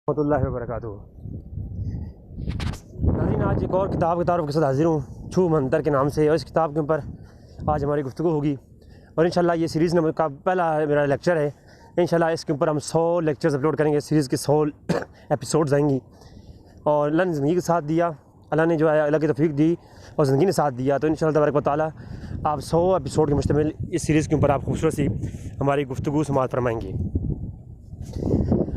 रहमतुल्लाहि व बरकातुहू। नाज़रीन, आज एक और किताब की तारुफ़ के साथ हाज़िर हूँ, छू मंतर के नाम से। और इस किताब के ऊपर आज हमारी गुफ्तगू होगी और इंशाल्लाह ये सीरीज़ नंबर का पहला मेरा लेक्चर है। इंशाल्लाह इसके ऊपर हम 100 लेक्चर्स अपलोड करेंगे। सीरीज़ के 100 एपिसोड्स आएंगी और अल्लाह ने ज़िंदगी का साथ दिया, अल्लाह ने जो है अल्लाह की तौफ़ीक दी और ज़िंदगी ने साथ दिया, तो इंशाल्लाह तबारक व तआला आप 100 एपिसोड के मुश्तमिल इस सीरीज़ के ऊपर आप खूबसूरत सी हमारी गुफ्तगू समाअत फरमाएंगे।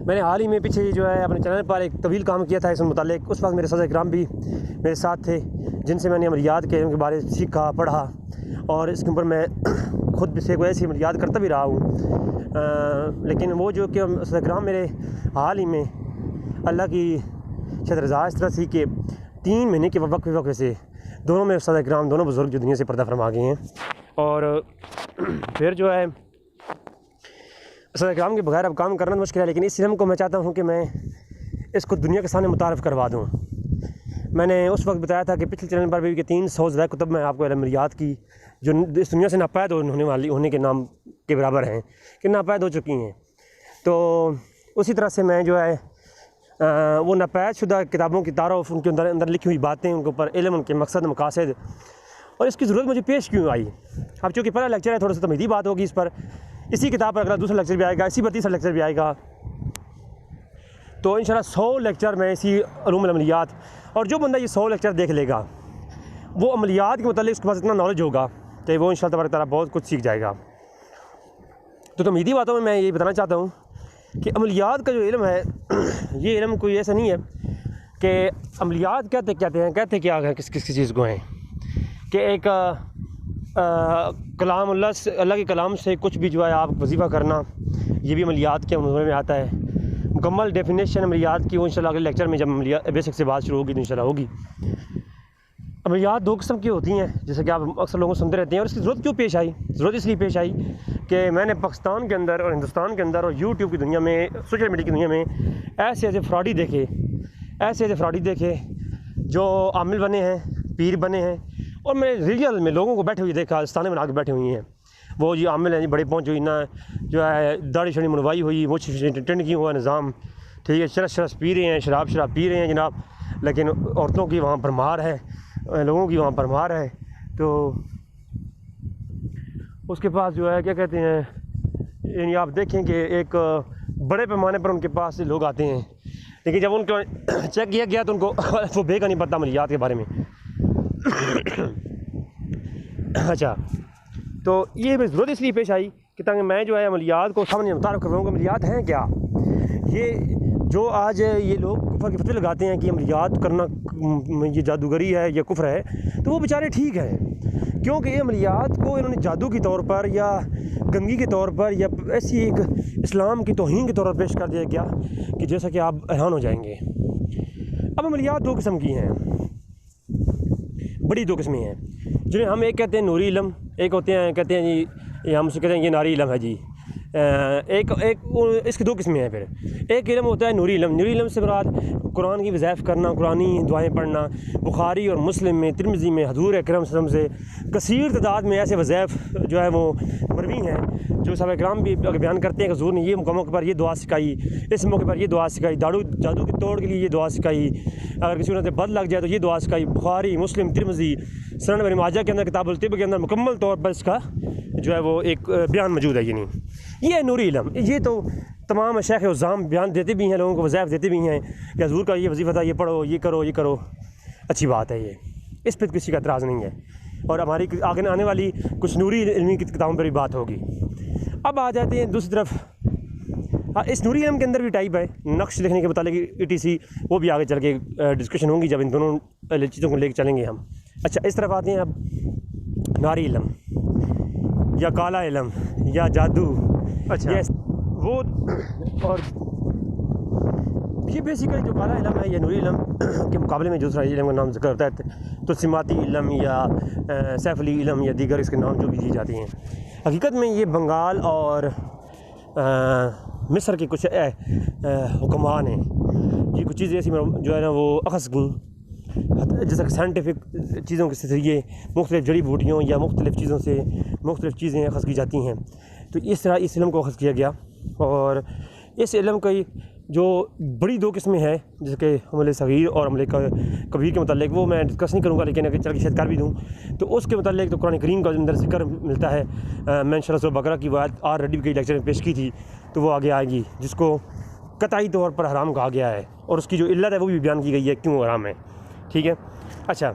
मैंने हाल ही में पीछे जो है अपने चैनल पर एक तवील काम किया था इसमें मुतालिक। उस वक्त मेरे साथ इकराम भी मेरे साथ थे, जिनसे मैंने अमलियात के बारे में सीखा, पढ़ा और इसके ऊपर मैं ख़ुद से कोई ऐसी अमलियात करता भी रहा हूँ। लेकिन वो जो कि इकराम मेरे हाल ही में अल्लाह की शायद रज़ा इस तरह थी कि 3 महीने के वक्त से दोनों में उस्ताद इकराम दोनों बुज़ुर्ग जो दुनिया से पर्दा फरमा गए हैं। और फिर जो है उस्ताद इकराम के बगैर अब काम करना मुश्किल है, लेकिन इस इल्म को मैं चाहता हूँ कि मैं इसको दुनिया के सामने मुतारफ़ करवा दूँ। मैंने उस वक्त बताया था कि पिछले चैनल पर भी कि 300 ज़्यादा कुतुब में आपको अमलियात की जो इस दुनिया से नापैद होने के नाम के बराबर हैं कि नापैद हो चुकी हैं। तो उसी तरह से मैं जो है वो नापैद शुदा किताबों की तारुफ़, उनके अंदर लिखी हुई बातें, उनके ऊपर इल्म, उनके मकसद मकासद और इसकी ज़रूरत मुझे पेश क्यों आई। अब चूँकि पहला लेक्चर है, थोड़ा सा तमहीदी बात होगी इस पर। इसी किताब पर अगला दूसरा लेक्चर भी आएगा, इसी पर तीसरा लेक्चर भी आएगा। तो इंशाल्लाह 100 लेक्चर में इसी उलूमुल अमलियात, और जो बंदा ये 100 लेक्चर देख लेगा वो अमलियात के मतलब उसके पास इतना नॉलेज होगा कि वो इंशाल्लाह तबारक तआला बहुत कुछ सीख जाएगा। तो तमहीदी बातों में मैं ये बताना चाहता हूँ कि अमलियात का जो इल्म है ये इल्म कोई ऐसा नहीं है कि अमलियात कहते क्या है किस चीज़ को हैं कि एक कलाम अल्लाह के कलाम से कुछ भी जो है आप वजीफ़ा करना, ये भी अमलियात के उम्र में आता है। मुकम्मल डेफिनेशन अमलियात की वो इंशाल्लाह अगले लेक्चर में जब अमलियात बेसिक से बात शुरू होगी तो इंशाल्लाह होगी। अमलियात 2 किस्म की होती हैं, जैसे कि आप अक्सर लोगों को सुनते रहते हैं। और इसकी ज़रूरत क्यों पेश आई? ज़रूरत इसलिए पेश आई कि मैंने पाकिस्तान के अंदर और हिंदुस्तान के अंदर और यूट्यूब की दुनिया में, सोशल मीडिया की दुनिया में ऐसे फ्रॉडी देखे जो आमिल बने हैं, पीर बने हैं। और मैंने रियल में लोगों को बैठे हुए देखा, आस्थाने बना के बैठे हुई हैं। वो जी आमिल हैं जी, बड़े पहुँच हुई ना, जो है दाढ़ी शड़ी मुनवाई हुई, वो टेंड की हुआ निज़ाम, ठीक है, शरस पी रहे हैं, शराब पी रहे हैं जनाब। लेकिन औरतों की वहाँ भरमार है, लोगों की वहाँ भरमार है। तो उसके पास जो है क्या कहते हैं, यानी आप देखें कि एक बड़े पैमाने पर उनके पास लोग आते हैं, लेकिन जब उनको चेक किया गया तो उनको वो बेका नहीं पता अमलियात के बारे में। अच्छा, तो ये ज़रूरत इसलिए पेश आई कि ताकि मैं जो है अमलियात को सामने मुतारफ़ कर रहा हूँ कि अमलियात हैं क्या। ये जो आज ये लोग कुफ्र के फतवे लगाते हैं कि अमलियात करना ये जादूगरी है या कुफ्र है, तो वो बेचारे ठीक है, क्योंकि ये अमलियात को इन्होंने जादू के तौर पर या गंगी के तौर पर या ऐसी एक इस्लाम की तौहीन के तौर पर पेश कर दिया गया कि जैसा कि आप हैरान हो जाएंगे। अब अमलियात 2 किस्म की हैं, बड़ी 2 किस्में हैं, जिन्हें हम एक कहते हैं नूरी इल्म, एक कहते हैं जी, हम उसे कहते हैं ये नारी इल्म है जी। इसकी 2 किस्में हैं। फिर एक इल्म होता है नूरी इल्म। नूरी इल्म से मुराद कुरान की वज़ाइफ़ करना, कुरानी दुआएं पढ़ना। बुखारी और मुस्लिम में, तिरमिज़ी में हज़ूर अकरम सल्लल्लाहु अलैहि वसल्लम से कसीर तादाद में ऐसे वज़ाइफ़ जो है वो मरवी हैं, जो साहब इकराम भी बयान करते हैं कि हज़ूर ने ये मौके पर ये दुआ सिखाई, इस मौके पर ये दुआ सिखाई, जादू के तोड़ के लिए ये दुआ सिखाई, अगर किसी को बद लग जाए तो ये दुआ सिखाई। बुखारी, मुस्लिम, तिरमिज़ी, सुनन इब्न माजा के अंदर, किताबुल तिब के अंदर मुकम्मल तौर पर इसका जो है वो एक बयान मौजूद है। ये है नूरी इल्म। ये तो तमाम शेख उज़्ज़ाम बयान देते भी हैं, लोगों को वज़ाइफ़ देते भी हैं कि हज़ूर का ये वजीफ़ा था, ये पढ़ो, ये करो। अच्छी बात है, ये इस पर किसी का एतराज़ नहीं है। और हमारी आगे आने वाली कुछ नूरी इल्मी की किताबों पर भी बात होगी। अब आ जाते हैं दूसरी तरफ। इस नूरी इल्म के अंदर भी टाइप है, नक्श लिखने के मतलब ETC, वो भी आगे चल के डिस्कशन होंगी जब इन दोनों चीज़ों को लेकर चलेंगे हम। अच्छा, इस तरफ आते हैं अब नारी इल्म या काला इल्म या जादू। अच्छा, ये वो और ये बेसिकली जो काला इल्म है, ये नूरी इल्म के मुकाबले में दूसरा इल्म का नाम ज़िक्र होता है, तो सिमाती इल्म या सैफली इल्म या दीगर इसके नाम जो भी दिए जाते हैं। हकीकत में ये बंगाल और मिस्र के कुछ हुक्मान हैं। ये कुछ चीज़ें ऐसी जो है ना वो अख़ज़ की, जैसा कि साइंटिफिक चीज़ों के ज़रिए मुख्तलिफ़ जड़ी बूटियों या मुख्तलिफ़ चीज़ों से मुख्तलिफ़ चीज़ें अख़ज़ की जाती हैं। तो इस तरह इस इल्म को अख़ज़ किया गया और इस इल्म की जो बड़ी दो किस्में हैं, जैसे कि अमल सगीर और अमल कबीर के मतलब वो मैं डिस्कस नहीं करूँगा, लेकिन अगर चल के शायद कर भी दूँ तो उसके मतलब तो कुरान करीम का अंदर जिक्र मिलता है। मैं इंशाअल्लाह सूरह बकरा की बात ऑलरेडी कई लेक्चर में पेश की थी, तो वो आगे आएगी, जिसको कतई तौर पर हराम कहा गया है और उसकी जो इल्लत है वो भी बयान की गई है क्यों हराम है। ठीक है, अच्छा,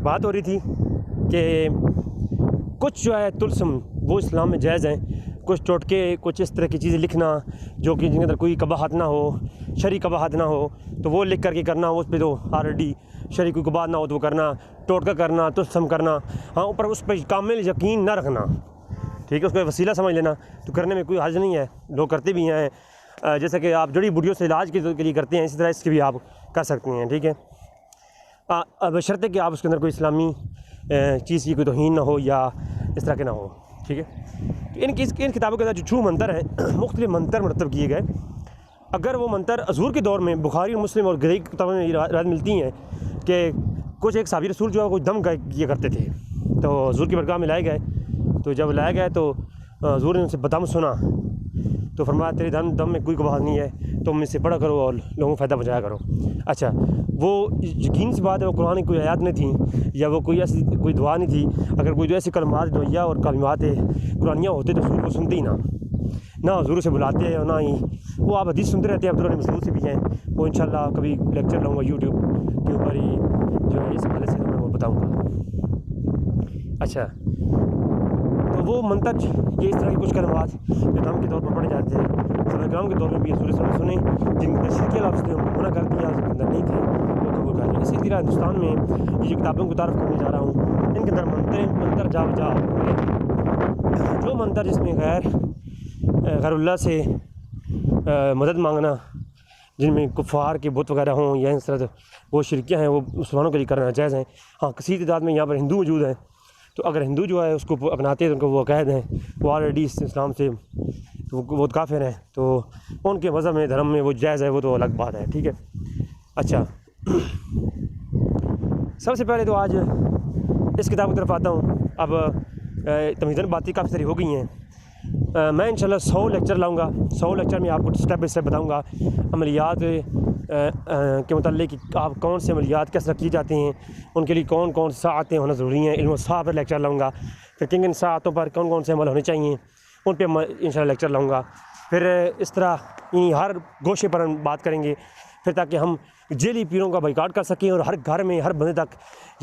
बात हो रही थी कि कुछ जो है तुलसम वो इस्लाम में जायज़ हैं, कुछ टोटके, कुछ इस तरह की चीज़ें लिखना जो कि जिनके अंदर कोई कबाहत ना हो, शरी कबाहत ना हो, तो वो लिख करके करना, उस पर तो ऑलरेडी शरी कोई कबाहत ना हो तो वो करना, टोटका करना, तुलसम करना, हाँ, ऊपर उस पर कामिल यकीन ना रखना, ठीक है, उसको वसीला समझ लेना, तो करने में कोई हर्ज नहीं है, लोग करते भी हैं। जैसे कि आप जड़ी बूटियों से इलाज के लिए करते हैं, इसी तरह इसके भी आप कर सकते हैं। ठीक है, अब शर्त है कि आप उसके अंदर कोई इस्लामी चीज़ की कोई तौहीन ना हो या इस तरह के ना हो। ठीक है, तो इन किताबों के अंदर जो छू मंतर हैं मुख्तलिफ मंतर मरतब किए गए। अगर वो मंतर हज़ूर के दौर में बुखारी और मुस्लिम और गई किताबों में राय मिलती हैं कि कुछ एक साहबी रसूल जो है कोई दम किया करते थे, तो हज़ूर की बरगाह में लाए गए, तो जब लाया गया तो हज़ूर ने उनसे बदम सुना, तो फरमाया तेरे दम में कोई कबाहत नहीं है, तुम इससे पढ़ा करो और लोगों को फ़ायदा पहुँचाया करो। अच्छा, वो यकीन सी बात है, वो कुरान की कोई आयत नहीं थी या वो कोई ऐसी कोई दुआ नहीं थी। अगर कोई ऐसी कलमात दुआ और कलमात कुरानियाँ होते तो हज़ूर को सुनते ही ना हज़ूर से बुलाते हैं और ना ही वो आप हदीस सुनते रहते हैं। अब्दुल्लाह मसऊद से भी हैं, वो इंशाल्लाह कभी लेक्चर लाऊंगा यूट्यूब के ऊपर ही जो है इस हवाले से मैं वो बताऊँगा। अच्छा, तो वो मंतर ये इस तरह की कुछ कलमात निज़ाम के तौर पर पढ़े जाते हैं। सलाम के दौर में भी सूरज सुने जिनके अंदर शिरकी लफ्ज़ थे उनको मना कर दिया, उसके अंदर नहीं थे वो कबूल कर लिया। इसी तरह हिंदुस्तान में ये जो किताबों को तारफ़ करने जा रहा हूँ, इनके अंदर मंतर जा जो मंतर जिसमें गैरुल्लाह से मदद मांगना, जिनमें कुफ़ार के बुत वगैरह हों या इस तरह वो शिरकियाँ हैं, वो मुसलमानों के लिए करना जायज़ हैं। हाँ, कसीर तादाद में यहाँ पर हिंदू मौजूद हैं, तो अगर हिंदू जो है उसको अपनाते हैं तो उनको वो कैद हैं, वो ऑलरेडी इस्लाम से वो काफिर हैं, तो उनके मज़हब में धर्म में वो जायज़ है, वो तो अलग बात है। ठीक है, अच्छा, सबसे पहले तो आज इस किताब की तरफ आता हूँ। अब तमहीदन बातें काफ़ी सारी हो गई हैं। मैं इंशाल्लाह 100 लेक्चर लाऊंगा, 100 लेक्चर में आपको स्टेप बाई स्टेप बताऊंगा अमलियात के मतलब कि आप कौन से अमलियात किस तरह किए जाते हैं, उनके लिए कौन कौन साआतें होना ज़रूरी हैं। इल्म साह पर लेक्चर लाऊंगा, फिर किन किन साआतों पर कौन कौन से अमल होने चाहिए उन पर इंशाल्लाह लेक्चर लाऊंगा। फिर इस तरह हर गोशे पर हम बात करेंगे, फिर ताकि हम जेली पीरों का बाइकाट कर सकें और हर घर में हर बंदे तक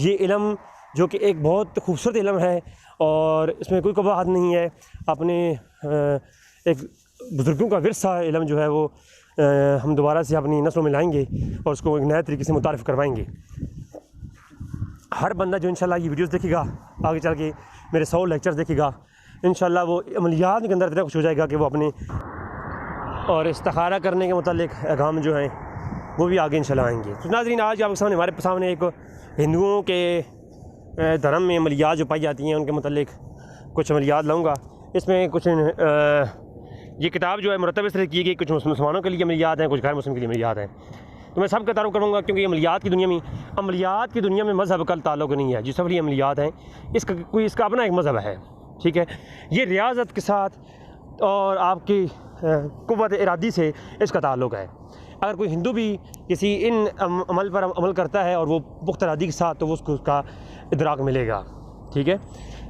ये इल्म जो कि एक बहुत खूबसूरत इल्म है और इसमें कोई कबाहत नहीं है, अपने एक बुज़ुर्गों का विरसा इल्म जो है वो हम दोबारा से अपनी नस्लों में लाएंगे और उसको एक नए तरीके से मुतारिफ़ करवाएंगे। हर बंदा जो इंशाल्लाह ये वीडियोस देखेगा, आगे चल के मेरे 100 लेक्चर देखेगा, इंशाल्लाह वो अमलियात के अंदर इतना कुछ हो जाएगा कि वो अपने और इस्तिखारा करने के मुतालिक अहकाम जो हैं वो भी आगे इंशाल्लाह आएंगे। तो नाज़रीन, आज आपके सामने हमारे सामने एक हिंदुओं के धर्म में अमलियात जो पाई जाती हैं उनके मुतालिक कुछ अमलियात लाऊंगा। इसमें कुछ ये किताब जो है मुरतब इस तरह की गई, कुछ मुसलमानों के लिए अमलियात हैं, कुछ गैर मुस्लिम के लिए अमलियात हैं, तो मैं सब का तारुफ करूँगा क्योंकि अमलियात की दुनिया में मज़हब का ताल्लुक़ नहीं है। जिस सफरी अमलियात हैं इसका अपना एक मज़हब है। ठीक है, ये रियाज़त के साथ और आपकी कुव्वत इरादी से इसका ताल्लुक़ है। अगर कोई हिंदू भी किसी इन अमल पर अमल करता है और वो पुख्ता इरादी के साथ, तो वो उसको उसका इदराक मिलेगा। ठीक है,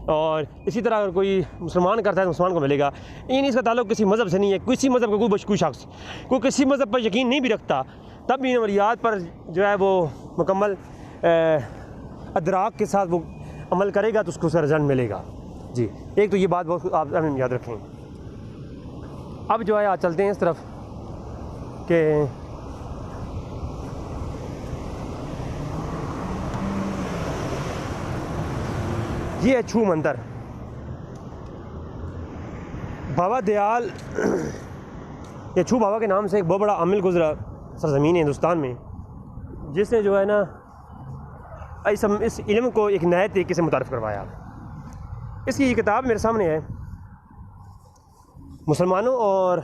और इसी तरह अगर कोई मुसलमान करता है तो मुसलमान को मिलेगा। इसका ताल्लुक़ किसी मज़हब से नहीं है। किसी मज़हब का कोई शख्स कोई किसी मज़हब पर यकीन नहीं भी रखता, तब भी इन अमलियात पर जो है वो मुकम्मल इदराक के साथ वो अमल करेगा तो उसको रिजल्ट मिलेगा। जी, एक तो ये बात बहुत आप याद रखें। अब जो है आज चलते हैं इस तरफ कि ये है छू मंतर। बाबा दयाल ये छू बाबा के नाम से एक बहुत बड़ा आमिल गुजरा सरज़मीन है हिंदुस्तान में, जिसने जो है ना इस इल्म को एक नए तरीके से मुतारिफ़ करवाया। इसकी ये किताब मेरे सामने है। मुसलमानों और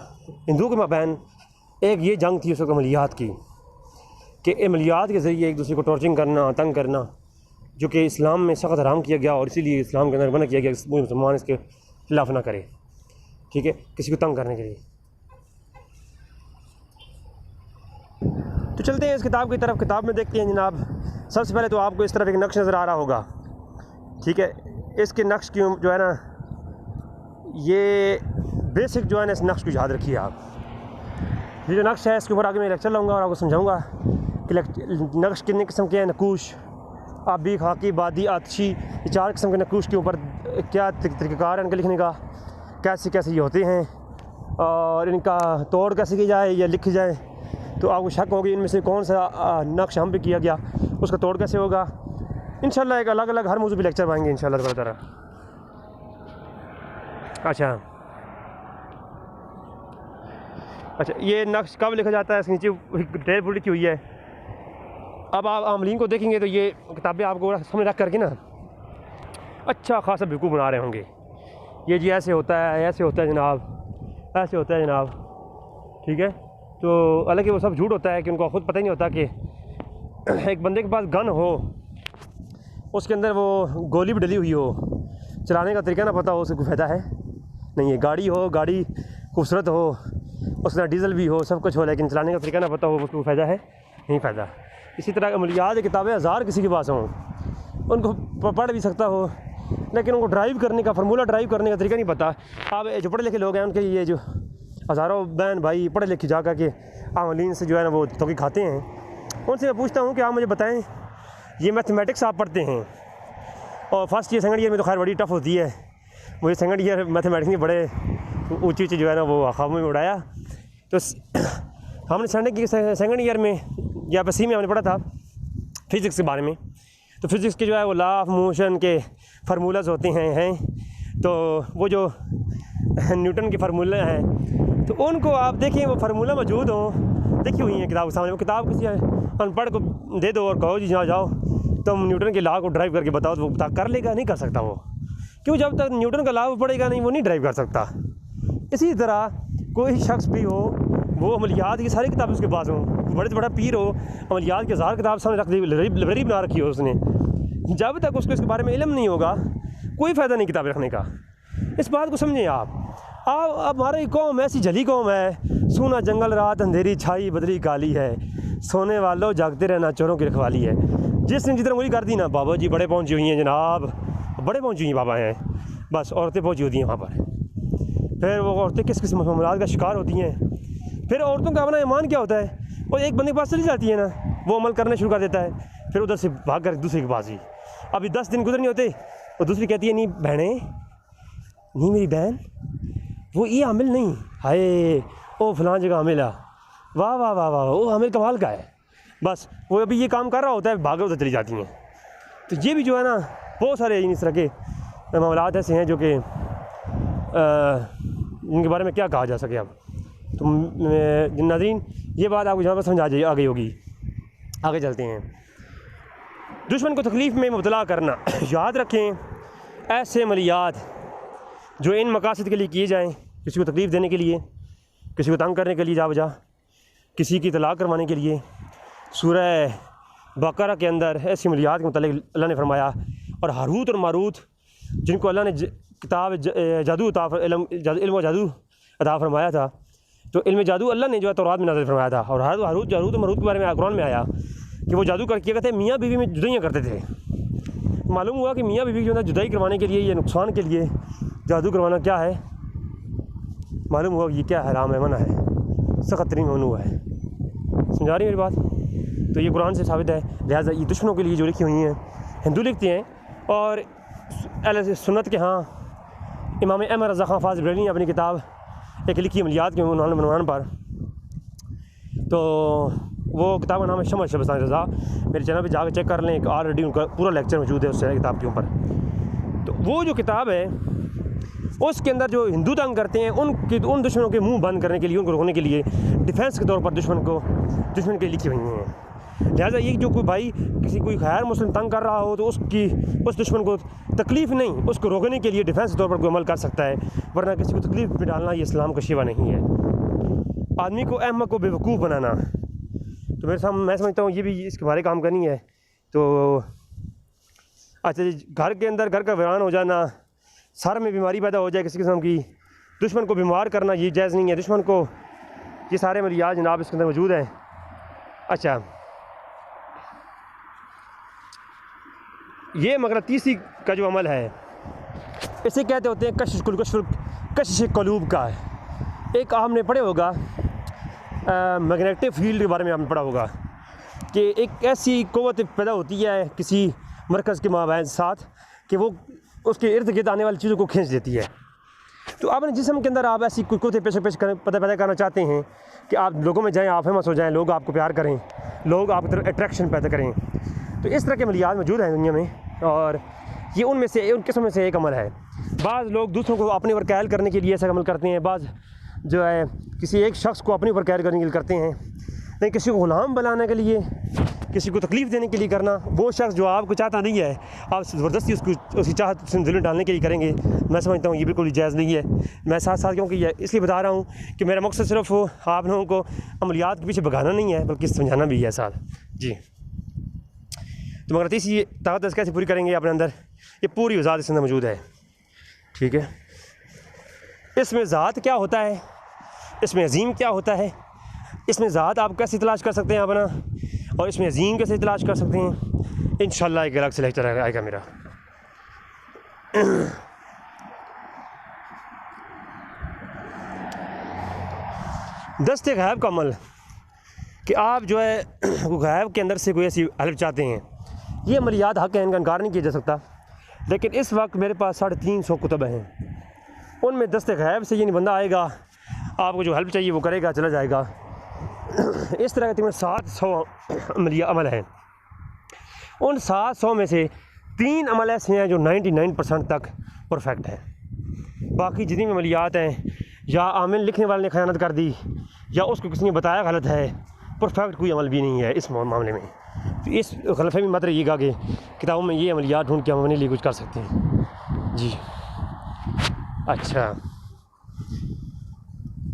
हिंदुओं के माबैन एक ये जंग थी उस वक्त अमलियात की, कि अमलियात के ज़रिए एक दूसरे को टॉर्चरिंग करना, तंग करना, जो कि इस्लाम में सख्त हराम किया गया और इसीलिए इस्लाम के अंदर मना किया गया कि मुसलमान इसके खिलाफ़ ना करे। ठीक है, किसी को तंग करने के लिए। तो चलते हैं इस किताब की तरफ। किताब में देखते हैं जनाब, सबसे पहले तो आपको इस तरफ एक नक्श नज़र आ रहा होगा, ठीक है। इसके नक्श की जो है ना, ये बेसिक जो है ना, इस नक्श को याद रखिए आप। ये जो नक्श है इसके ऊपर आगे मैं लेक्चर लाऊंगा और आपको समझाऊंगा कि नक्श कितने किस्म के हैं। नकूश, आबी, खाकी, बादी, आतशी, ये 4 किस्म के नकूश के ऊपर क्या तरीक़ाकार है इनके लिखने का, कैसे कैसे ये होते हैं और इनका तोड़ कैसे की जाए या लिखी जाए। तो आपको शक होगी इनमें से कौन सा नक्श हम पे किया गया, उसका तोड़ कैसे होगा। इंशाल्लाह एक अलग अलग हर मौजू पे लेक्चर पाएंगे इंशाल्लाह ताला। अच्छा, ये नक्श कब लिखा जाता है, इसके नीचे डिटेल पूरी लिखी हुई है। अब आप आमलीन को देखेंगे तो ये किताबें आपको सामने रख करके ना अच्छा खासा बेवकूफ़ बना रहे होंगे। ये जी ऐसे होता है, ऐसे होता है जनाब, ऐसे होता है जनाब, ठीक है। तो हालांकि वो सब झूठ होता है कि उनको ख़ुद पता ही नहीं होता कि एक बंदे के पास गन हो, उसके अंदर वो गोली भी डली हुई हो, चलाने का तरीका ना पता हो, उससे कोई फ़ायदा है नहीं है। गाड़ी हो, गाड़ी खूबसूरत हो, उसका डीजल भी हो, सब कुछ हो, लेकिन चलाने का तरीका ना पता हो, उसको फ़ायदा है नहीं फ़ायदा। इसी तरह अमलियात किताबें हज़ार किसी के पास हों, उनको पढ़ भी सकता हो, लेकिन उनको ड्राइव करने का फार्मूला, ड्राइव करने का तरीका नहीं पता। आप जो पढ़े लिखे लोग हैं, उनके ये जो हज़ारों बहन भाई पढ़े लिखे जा कर के आमलीन से जो है ना वो तो खाते हैं, उनसे मैं पूछता हूँ कि आप मुझे बताएं, ये मैथमेटिक्स आप पढ़ते हैं और फर्स्ट ईयर सेकंड ईयर में तो खैर बड़ी टफ होती है, मुझे सेकंड ईयर मैथमेटिक्स में बड़े ऊँची ऊँची जो है ना वो ख्वाबों में उड़ाया। तो हमने सेकंड ईयर में या सी में हमने पढ़ा था फ़िज़िक्स के बारे में। तो फिज़िक्स के जो है वो लॉ ऑफ मोशन के फार्मूलाज होते हैं तो वो जो न्यूटन के फार्मूले हैं, तो उनको आप देखें, वो फार्मूला मौजूद हो, देखी हुई हैं किताब के सामने। वो किताब किसी अनपढ़ को दे दो और कहो जी जहाँ जाओ तुम न्यूटन के लॉ को ड्राइव करके बताओ, तो वो कर लेगा, नहीं कर सकता वो, क्यों, जब तक न्यूटन का लॉ पढ़ेगा नहीं, वो नहीं ड्राइव कर सकता। इसी तरह कोई शख्स भी हो, वो अमलियात की सारी किताबें उसके पास हों, बड़े से बड़ा पीर हो, अमलियात की 1000 किताब सामने रख दी, लाइब्रेरी बना रखी हो उसने, जब तक उसको इसके बारे में इल्म नहीं होगा कोई फ़ायदा नहीं किताबें रखने का। इस बात को समझें आप। हमारी कौम ऐसी जली कौम है, सूना जंगल रात अंधेरी छाई बदली काली है, सोने वालों जागते रहना चोरों की रखवाली है। जिसने जितना वही कर दी ना, बाबा जी बड़े पहुँची हुई हैं जनाब, बड़े पहुँची हुई बाबा हैं, बस औरतें पहुँची होती हैं वहाँ पर। फिर वो औरतें किस किस मामलात का शिकार होती हैं। फिर औरतों का अपना ईमान क्या होता है, वो एक बंदे के पास चली जाती है ना, वो अमल करना शुरू कर देता है, फिर उधर से भाग कर दूसरे के पास ही। अभी 10 दिन गुजर नहीं होते, वो दूसरी कहती है नहीं बहनें, नहीं मेरी बहन, वो ये हामिल नहीं, हाय ओ फलां जगह हामिल है, वाह वाह वाह वाह, वो हामिल कमाल का है। बस वो अभी ये काम कर रहा होता है, भाग उधर चली जाती हैं। तो ये भी जो है ना बहुत सारे इस तरह के मामलात ऐसे हैं जो कि इनके बारे में क्या कहा जा सके। अब तो नाज़रीन ये बात आपको जहाँ पर समझ आ गई होगी। आगे चलते हैं। दुश्मन को तकलीफ़ में मुब्तला करना, याद रखें ऐसे अमलियात जो इन मकासद के लिए किए जाएँ, किसी को तकलीफ़ देने के लिए, किसी को तंग करने के लिए, जा वजह किसी की तलाक करवाने के लिए, सूरह बकरा के अंदर ऐसी अमलियात के मुतालिक अल्लाह ने फरमाया। और हारूत और मारूत जिनको अल्लाह ने किताब जादू इल्म जादू अता फरमाया था, तो इल्म जादू अल्लाह ने जो है तौरात में नाज़िल फरमाया था। और हारूत और मारूत के बारे में कुरान में आया कि वो जादू करके कहते मियाँ बीवी में जुदाइयाँ करते थे। मालूम हुआ कि मियाँ बीवी जो है जुदाई करवाने के लिए या नुकसान के लिए जादू करवाना क्या है, मालूम हुआ कि ये क्या हराम है, मना है, सख्त तरीन ममनू है। समझा रही है मेरी बात। तो ये कुरान से साबित है। लिहाजा ये दुश्मनों के लिए जो लिखी हुई हैं, हिंदू लिखते हैं, और अहले सुन्नत के यहाँ इमाम अहमद रज़ा ख़ान फ़ाज़िल बरेलवी ने अपनी किताब एक लिखी अमलियात के उन्वान पर, तो वो किताब का नाम है शमस शबस्तान रज़ा। मेरे चैनल पे जाकर चेक कर लें, ऑलरेडी उनका पूरा लेक्चर मौजूद है उस किताब के ऊपर। तो वो जो किताब है उसके अंदर जो हिंदू तंग करते हैं उन दुश्मनों के मुंह बंद करने के लिए, उनको रोकने के लिए, डिफेंस के तौर पर दुश्मन के लिखी हुई हैं। लिहाजा ये जो कोई भाई कोई गैर मुस्लिम तंग कर रहा हो तो उस दुश्मन को तकलीफ़ नहीं, उसको रोकने के लिए डिफेंस के तौर पर कोई अमल कर सकता है, वरना किसी को तकलीफ़ में डालना ये इस्लाम का शिवा नहीं है। आदमी को अहमक को बेवकूफ़ बनाना, तो मेरे सामने मैं समझता हूँ ये भी इसके बारे काम करनी है। तो अच्छा जी, घर के अंदर घर का वीरान हो जाना, सर में बीमारी पैदा हो जाए किसी किस्म की, दुश्मन को बीमार करना ये जायज़ नहीं है। दुश्मन को ये सारे अमलियात जनाब इसके अंदर मौजूद हैं। अच्छा, ये मगनतीसी का जो अमल है इसे कहते होते हैं कशिश क़ुलूब का है। एक आपने पढ़े होगा मैग्नेटिक फील्ड के बारे में आपने पढ़ा होगा कि एक ऐसी क़ुव्वत पैदा होती है किसी मरकज़ के माबैन साथ कि वो उसके इर्द गिर्द आने वाली चीज़ों को खींच देती है। तो अपने जिस्म के अंदर आप ऐसी कुछ पेश पैदा करना चाहते हैं कि आप लोगों में जाएँ, आप फेमस हो जाएँ, लोग आपको प्यार करें, लोग आपकी तरफ अट्रैक्शन पैदा करें। तो इस तरह के अमलियात मौजूद हैं दुनिया में और ये उन किस्म में से एक अमल है। बाज़ लोग दूसरों को अपने ऊपर कायल करने के लिए ऐसा अमल करते हैं, बाज़ जो है किसी एक शख्स को अपने ऊपर कायल करने के लिए करते हैं, नहीं किसी को ग़ुलाम बनाने के लिए, किसी को तकलीफ़ देने के लिए करना। वो शख्स जो आपको चाहता नहीं है, आप ज़बरदस्ती उसकी चाहत जुल्म डालने के लिए करेंगे, मैं समझता हूँ ये बिल्कुल जायज़ नहीं है। मैं साथ साथ क्योंकि ये इसलिए बता रहा हूँ कि मेरा मकसद सिर्फ आप लोगों को अमलियात के पीछे भगाना नहीं है बल्कि समझाना भी है साथ। जी, तो मगनतीसी ताकत कैसे पूरी करेंगे अपने अंदर, ये पूरी वज़ाहत इसके अंदर मौजूद है। ठीक है, इसमें ज़ात क्या होता है, इसमें अज़ीम क्या होता है, इसमें ज़ात आप कैसे तलाश कर सकते हैं अपना, और इसमें अज़ीम कैसे तलाश कर सकते हैं, इंशाअल्लाह एक अलग से लेक्चर आएगा मेरा। दस्ते गैब का अमल कि आप जो है गैब के अंदर से कोई ऐसी हेल्प चाहते हैं, ये अमलियात हक़ है, इनका इनकार नहीं किया जा सकता। लेकिन इस वक्त मेरे पास 350 कुतुब हैं, उनमें दस्ते गैब से ये नहीं बंदा आएगा आपको जो हेल्प चाहिए वो करेगा चला जाएगा। इस तरह के तकरीबन 700 अमल हैं। उन 700 में से 3 अमल ऐसे हैं जो 99% तक परफेक्ट हैं। बाकी जितनी भी अमलियात हैं या आमिल लिखने वाले ने खयानत कर दी या उसको किसी ने बताया गलत है, परफेक्ट कोई अमल भी नहीं है इस मामले में। तो इस गलतफहमी मत रहिएगा कि किताबों में ये अमलियात ढूंढ के हम अपने लिए कुछ कर सकते हैं। जी अच्छा,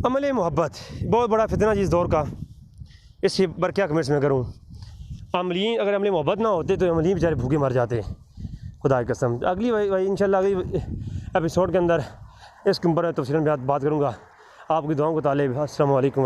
अमल मोहब्बत बहुत बड़ा फितना जी इस दौर का, इससे पर क्या कमेंट्स में करूँ। अमलीन अगर अमल मोहब्बत ना होते तो अमलीन बेचारे भूखे मर जाते, खुदा की कसम। अगली भाई इंशाल्लाह अगली एपिसोड के अंदर इसके ऊपर तफसीलन बात करूँगा। आपकी दुआओं को ताले। अस्सलामु अलैकुम।